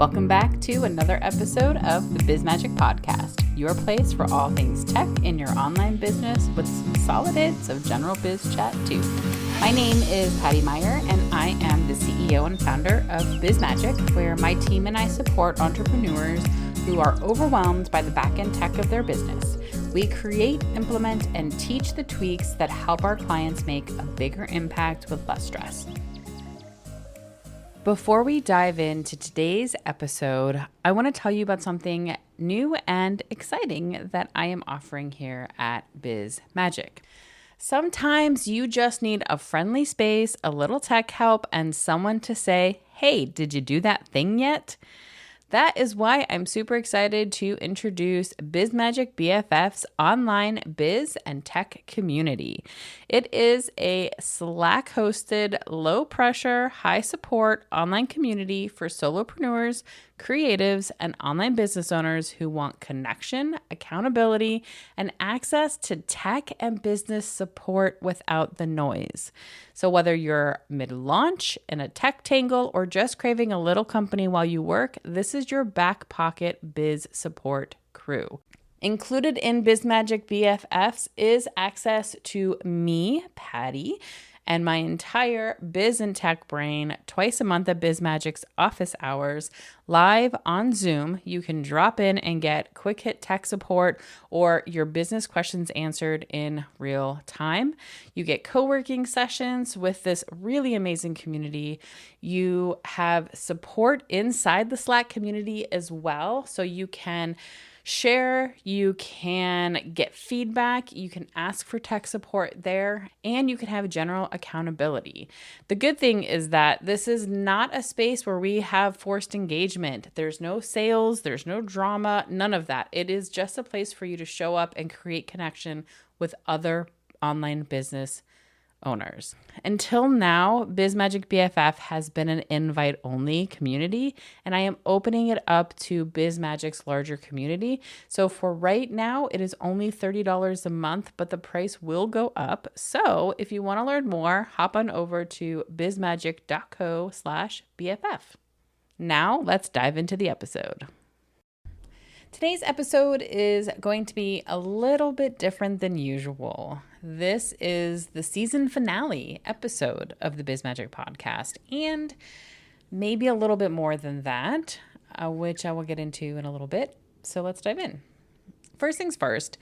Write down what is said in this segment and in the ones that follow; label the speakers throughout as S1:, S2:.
S1: Welcome back to another episode of the BizMagic podcast, your place for all things tech in your online business with some solid hits of general biz chat too. My name is Patty Meyer and I am the CEO and founder of BizMagic, where my team and I support entrepreneurs who are overwhelmed by the back-end tech of their business. We create, implement, and teach the tweaks that help our clients make a bigger impact with less stress. Before we dive into today's episode, I want to tell you about something new and exciting that I am offering here at BizMagic. Sometimes you just need a friendly space, a little tech help, and someone to say, "Hey, did you do that thing yet?" That is why I'm super excited to introduce BizMagic BFFs online biz and tech community. It is a Slack-hosted, low-pressure, high-support online community for solopreneurs, creatives, and online business owners who want connection, accountability, and access to tech and business support without the noise. So whether you're mid-launch, in a tech tangle, or just craving a little company while you work, this is your back pocket biz support crew. Included in BizMagic BFFs is access to me, Patty, and my entire biz and tech brain twice a month at BizMagic's office hours, live on Zoom. You can drop in and get quick hit tech support or your business questions answered in real time. You get co-working sessions with this really amazing community. You have support inside the Slack community as well, so you can share, you can get feedback, you can ask for tech support there, and you can have general accountability. The good thing is that this is not a space where we have forced engagement. There's no sales, there's no drama, none of that. It is just a place for you to show up and create connection with other online business owners. Until now, BizMagic BFF has been an invite-only community, and I am opening it up to BizMagic's larger community. So for right now, it is only $30 a month, but the price will go up. So if you want to learn more, hop on over to bizmagic.co/BFF. Now let's dive into the episode. Today's episode is going to be a little bit different than usual. This is the season finale episode of the BizMagic podcast, and maybe a little bit more than that, which I will get into in a little bit. So let's dive in. First things first,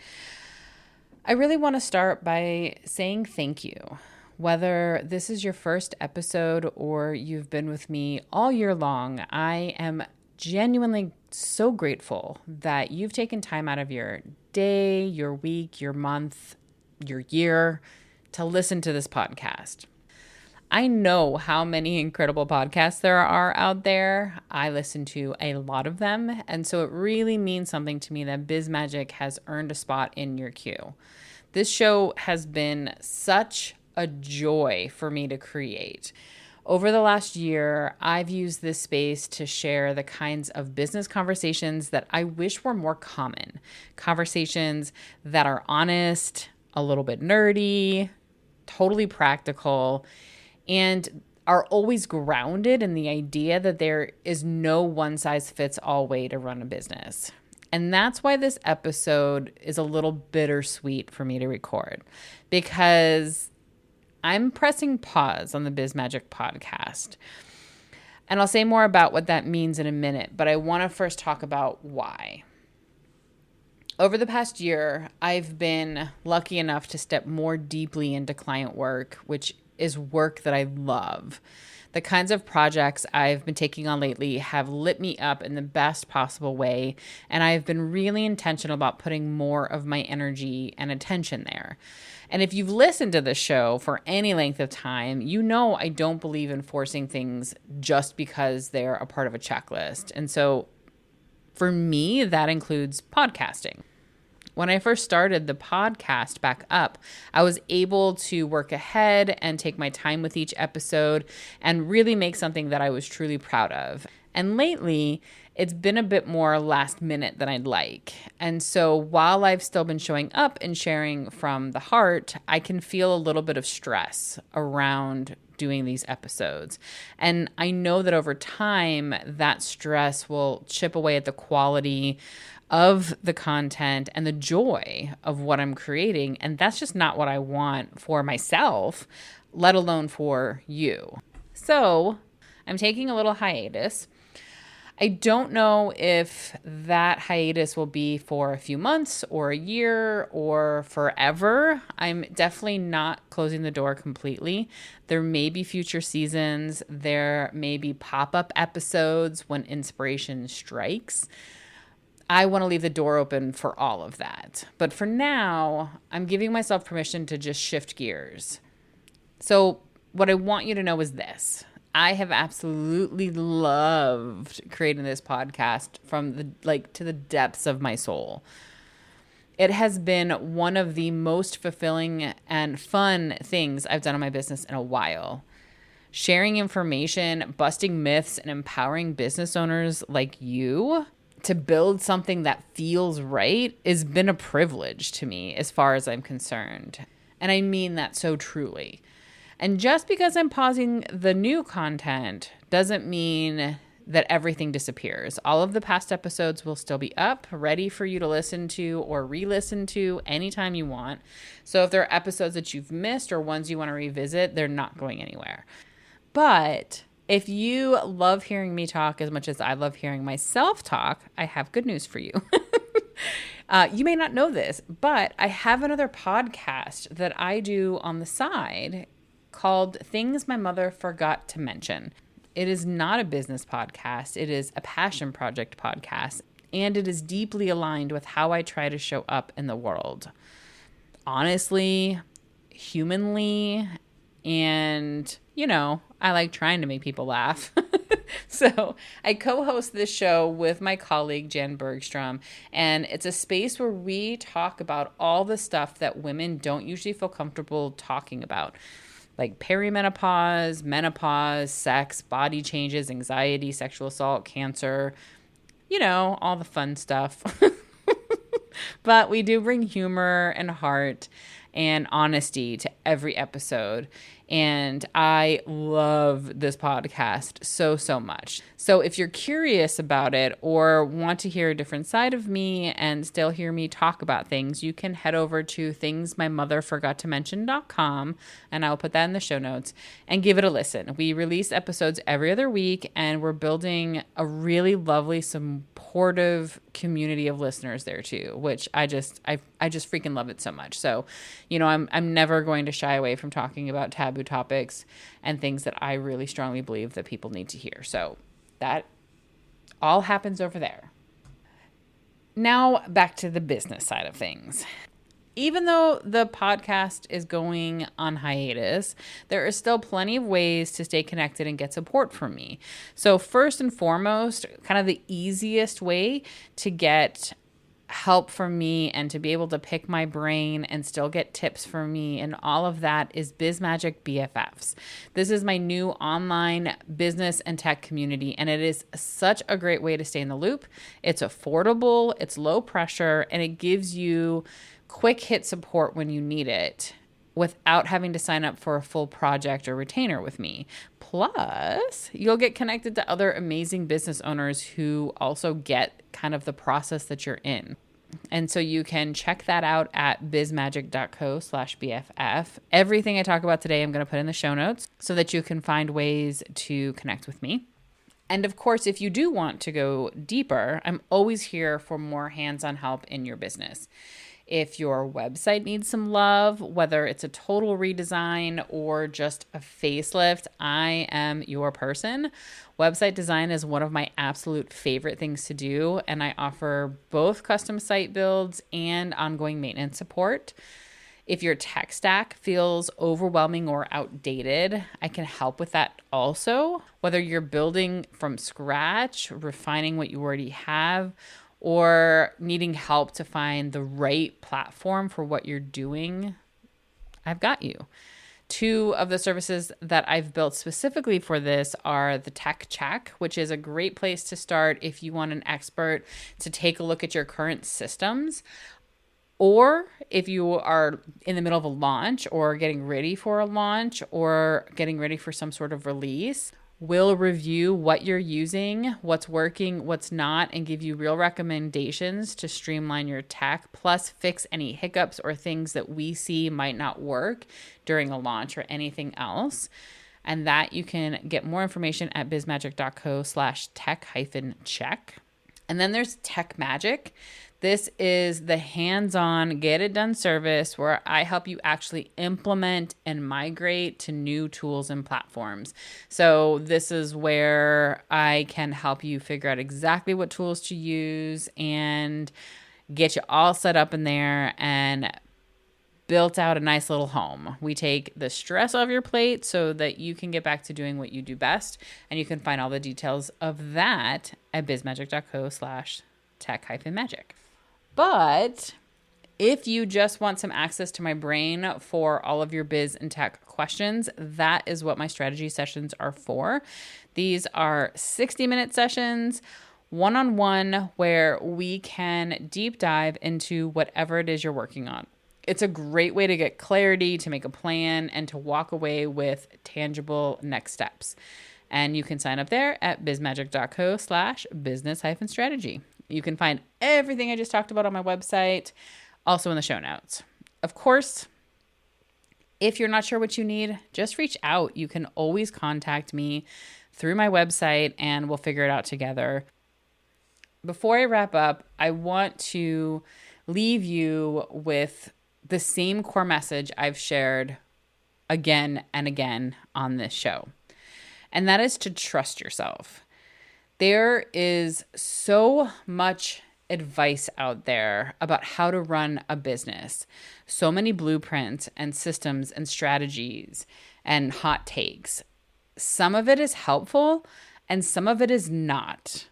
S1: I really want to start by saying thank you. Whether this is your first episode or you've been with me all year long, I am genuinely so grateful that you've taken time out of your day, your week, your month, your year to listen to this podcast. I know how many incredible podcasts there are out there. I listen to a lot of them, and so it really means something to me that BizMagic has earned a spot in your queue. This show has been such a joy for me to create. Over the last year, I've used this space to share the kinds of business conversations that I wish were more common. Conversations that are honest, a little bit nerdy, totally practical, and are always grounded in the idea that there is no one-size-fits-all way to run a business. And that's why this episode is a little bittersweet for me to record, because I'm pressing pause on the BizMagic podcast. And I'll say more about what that means in a minute, but I want to first talk about why. Over the past year, I've been lucky enough to step more deeply into client work, which is work that I love. The kinds of projects I've been taking on lately have lit me up in the best possible way, and I've been really intentional about putting more of my energy and attention there. And if you've listened to the show for any length of time, you know I don't believe in forcing things just because they're a part of a checklist. And so for me, that includes podcasting. When I first started the podcast back up, I was able to work ahead and take my time with each episode and really make something that I was truly proud of. And lately, it's been a bit more last minute than I'd like. And so while I've still been showing up and sharing from the heart, I can feel a little bit of stress around doing these episodes. And I know that over time, that stress will chip away at the quality of the content and the joy of what I'm creating. And that's just not what I want for myself, let alone for you. So I'm taking a little hiatus. I don't know if that hiatus will be for a few months or a year or forever. I'm definitely not closing the door completely. There may be future seasons. There may be pop-up episodes when inspiration strikes. I want to leave the door open for all of that. But for now, I'm giving myself permission to just shift gears. So what I want you to know is this. I have absolutely loved creating this podcast from to the depths of my soul. It has been one of the most fulfilling and fun things I've done in my business in a while. Sharing information, busting myths, and empowering business owners like you to build something that feels right has been a privilege to me as far as I'm concerned. And I mean that so truly. And just because I'm pausing the new content doesn't mean that everything disappears. All of the past episodes will still be up, ready for you to listen to or re-listen to anytime you want. So if there are episodes that you've missed or ones you want to revisit, they're not going anywhere. But if you love hearing me talk as much as I love hearing myself talk, I have good news for you. You may not know this, but I have another podcast that I do on the side called Things My Mother Forgot to Mention. It is not a business podcast. It is a passion project podcast, and it is deeply aligned with how I try to show up in the world. Honestly, humanly, and, I like trying to make people laugh. So I co-host this show with my colleague, Jan Bergstrom, and it's a space where we talk about all the stuff that women don't usually feel comfortable talking about, like perimenopause, menopause, sex, body changes, anxiety, sexual assault, cancer, all the fun stuff. But we do bring humor and heart and honesty to every episode. And I love this podcast so, so much. So if you're curious about it or want to hear a different side of me and still hear me talk about things, you can head over to thingsmymotherforgottomention.com, and I'll put that in the show notes, and give it a listen. We release episodes every other week, and we're building a really lovely, supportive community of listeners there too, which I just freaking love it so much. So, I'm never going to shy away from talking about taboo topics and things that I really strongly believe that people need to hear. So that all happens over there. Now back to the business side of things. Even though the podcast is going on hiatus, there are still plenty of ways to stay connected and get support from me. So first and foremost, kind of the easiest way to get help from me and to be able to pick my brain and still get tips from me and all of that is BizMagic BFFs. This is my new online business and tech community, and it is such a great way to stay in the loop. It's affordable, it's low pressure, and it gives you quick hit support when you need it without having to sign up for a full project or retainer with me. Plus, you'll get connected to other amazing business owners who also get kind of the process that you're in. And so you can check that out at bizmagic.co/BFF. Everything I talk about today, I'm going to put in the show notes so that you can find ways to connect with me. And of course, if you do want to go deeper, I'm always here for more hands-on help in your business. If your website needs some love, whether it's a total redesign or just a facelift, I am your person. Website design is one of my absolute favorite things to do, and I offer both custom site builds and ongoing maintenance support. If your tech stack feels overwhelming or outdated, I can help with that also. Whether you're building from scratch, refining what you already have, or needing help to find the right platform for what you're doing, I've got you. Two of the services that I've built specifically for this are the Tech Check, which is a great place to start if you want an expert to take a look at your current systems, Or if you are in the middle of a launch or getting ready for a launch or getting ready for some sort of release, we'll review what you're using, what's working, what's not, and give you real recommendations to streamline your tech, plus fix any hiccups or things that we see might not work during a launch or anything else. And that you can get more information at bizmagic.co/tech-check. And then there's Tech Magic. This is the hands-on, get-it-done service where I help you actually implement and migrate to new tools and platforms. So this is where I can help you figure out exactly what tools to use and get you all set up in there and built out a nice little home. We take the stress off your plate so that you can get back to doing what you do best. And you can find all the details of that at bizmagic.co/tech-magic. But if you just want some access to my brain for all of your biz and tech questions, that is what my strategy sessions are for. These are 60-minute sessions, one-on-one, where we can deep dive into whatever it is you're working on. It's a great way to get clarity, to make a plan, and to walk away with tangible next steps. And you can sign up there at bizmagic.co/business-strategy. You can find everything I just talked about on my website, also in the show notes. Of course, if you're not sure what you need, just reach out. You can always contact me through my website and we'll figure it out together. Before I wrap up, I want to leave you with the same core message I've shared again and again on this show. And that is to trust yourself. There is so much advice out there about how to run a business. So many blueprints and systems and strategies and hot takes. Some of it is helpful and some of it is not.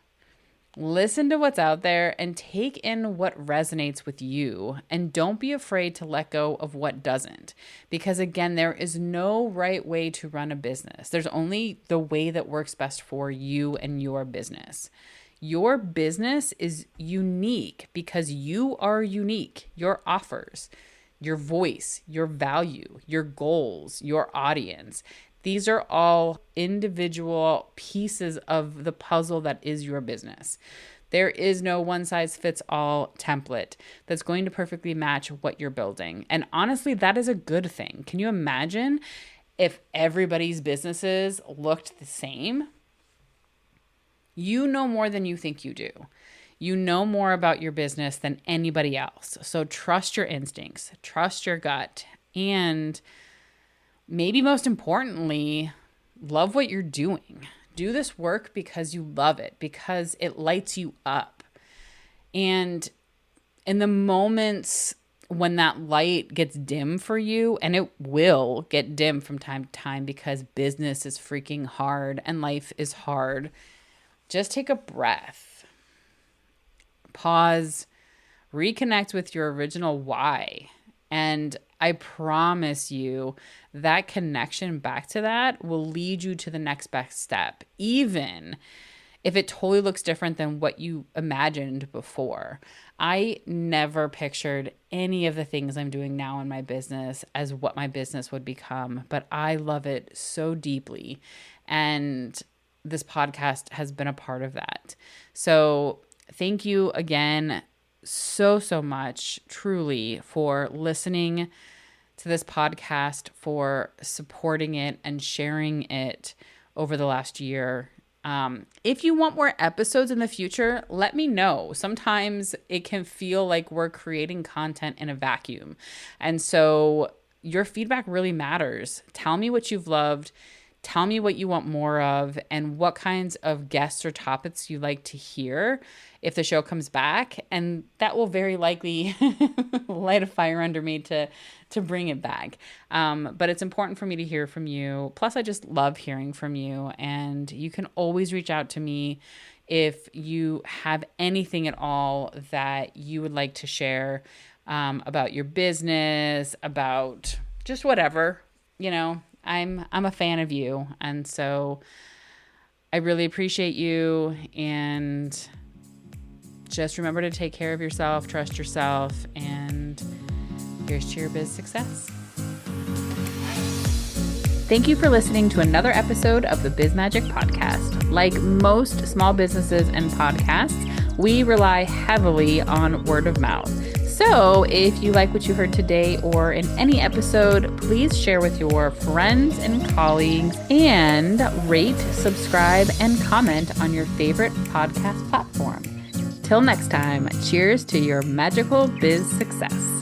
S1: Listen to what's out there and take in what resonates with you, and don't be afraid to let go of what doesn't. Because again, there is no right way to run a business. There's only the way that works best for you and your business. Your business is unique because you are unique. Your offers, your voice, your value, your goals, your audience. These are all individual pieces of the puzzle that is your business. There is no one-size-fits-all template that's going to perfectly match what you're building. And honestly, that is a good thing. Can you imagine if everybody's businesses looked the same? You know more than you think you do. You know more about your business than anybody else. So trust your instincts, trust your gut, and maybe most importantly, love what you're doing. Do this work because you love it, because it lights you up. And in the moments when that light gets dim for you, and it will get dim from time to time because business is freaking hard and life is hard, just take a breath, pause, reconnect with your original why. And I promise you that connection back to that will lead you to the next best step, even if it totally looks different than what you imagined before. I never pictured any of the things I'm doing now in my business as what my business would become, but I love it so deeply. And this podcast has been a part of that. So thank you again so much, truly, for listening to this podcast, for supporting it and sharing it over the last year. If you want more episodes in the future, let me know. Sometimes it can feel like we're creating content in a vacuum. And so your feedback really matters. Tell me what you've loved. Tell me what you want more of and what kinds of guests or topics you like to hear if the show comes back. And that will very likely light a fire under me to bring it back. But it's important for me to hear from you. Plus, I just love hearing from you. And you can always reach out to me if you have anything at all that you would like to share about your business, about just whatever, you know. I'm a fan of you, and so I really appreciate you, and just remember to take care of yourself, trust yourself, and Here's to your biz success. Thank you for listening to another episode of the BizMagic podcast. Like most small businesses and podcasts, we rely heavily on word of mouth. So if you like what you heard today or in any episode, please share with your friends and colleagues and rate, subscribe, and comment on your favorite podcast platform. Till next time, cheers to your magical biz success.